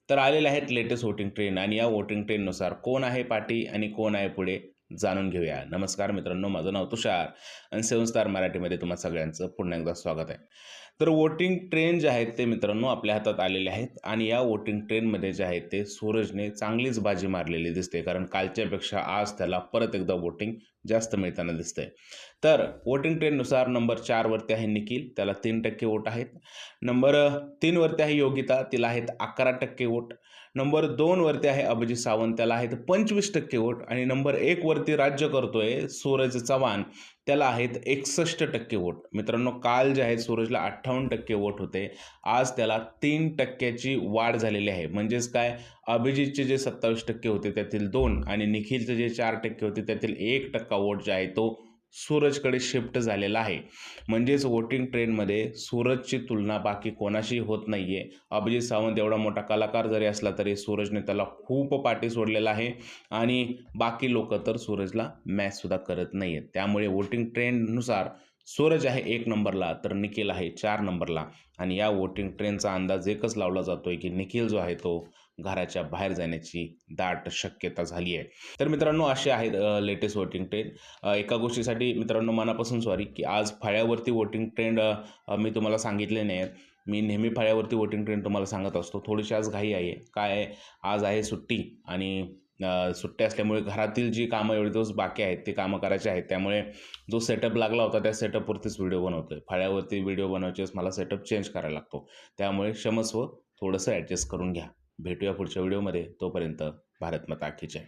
तर आलेले आहेत लेटेस्ट वोटिंग ट्रेंड आणि या वोटिंग ट्रेंडनुसार कोण आहे पाठी आणि कोण आहे पुढे जाणून घेऊया. नमस्कार मित्रांनो, माझं नाव तुषार आणि 7 स्टार मराठीमध्ये तुम्हा सगळ्यांचं पुन्हा एकदा स्वागत आहे. तर वोटिंग ट्रेंड जे आहेत ते मित्रांनो आपल्या हातात आलेले आहेत आणि या वोटिंग ट्रेंडमध्ये जे आहे ते सूरजने चांगलीच बाजी मारलेली दिसते, कारण कालच्यापेक्षा आज त्याला परत एकदा वोटिंग जास्त मिळताना दिसतंय. तर वोटिंग ट्रेंडनुसार नंबर 4 वरती आहे निखिल, त्याला 3% वोट आहेत. नंबर 3 वरती आहे योगिता, तिला आहेत 11% वोट. नंबर 2 वरती आहे अभिजित सावंत, त्याला आहेत 25% वोट. आणि नंबर 1 वरती राज्य करतोय सूरज चव्हाण, त्याला आहेत 61% वोट. मित्रांनो, काल जे आहे सूरजला 58% वोट होते, आज त्याला 3%ची वाढ झालेली आहे. म्हणजेच काय, अभिजितचे जे 27% होते त्यातील 2 आणि निखिलचे जे 4% होते त्यातील 1% वोट जे आहे तो सूरजकडे शिफ्ट झालेला आहे. म्हणजेच वोटिंग ट्रेंडमध्ये सूरजची तुलना बाकी कोणाशी होत नाहीये. अभिजित सावंत एवढा मोठा कलाकार जरी असला तरी सूरजने त्याला खूप पाठी सोडलेला आहे आणि बाकी लोक तर सूरजला मॅच सुद्धा करत नाहीयेत. त्यामुळे वोटिंग ट्रेंडनुसार सूरज आहे 1 नंबरला, तर निखिल आहे 4 नंबरला. आणि या वोटिंग ट्रेंडचा अंदाज एकच लावला जातोय की निखिल जो आहे तो घराच्या बाहेर जाण्याची दाट शक्यता झाली आहे. तर मित्रांनो, असे आहेत लेटेस्ट वोटिंग ट्रेंड. एका गोष्टीसाठी मित्रांनो मनापासून सॉरी की आज फळ्यावरती वोटिंग ट्रेंड मी तुम्हाला सांगितले नाही आहेत. मी नेहमी फळ्यावरती वोटिंग ट्रेंड तुम्हाला सांगत असतो. थोडीशी आज घाई आहे. काय आहे, आज आहे सुट्टी आणि सुट्टी असल्यामुळे घरातील जी कामं एवढे दिवस बाकी आहेत ते कामं करायचे आहेत. त्यामुळे जो सेटअप लागला होता त्या सेटअपवरतीच व्हिडिओ बनवतोय. फळ्यावरती व्हिडिओ बनवायचे मला सेटअप चेंज करायला लागतो. त्यामुळे क्षमस्व, थोडंसं ॲडजस्ट करून घ्या. भेटूया पुढच्या व्हिडिओमध्ये. तोपर्यंत भारत माता की जय.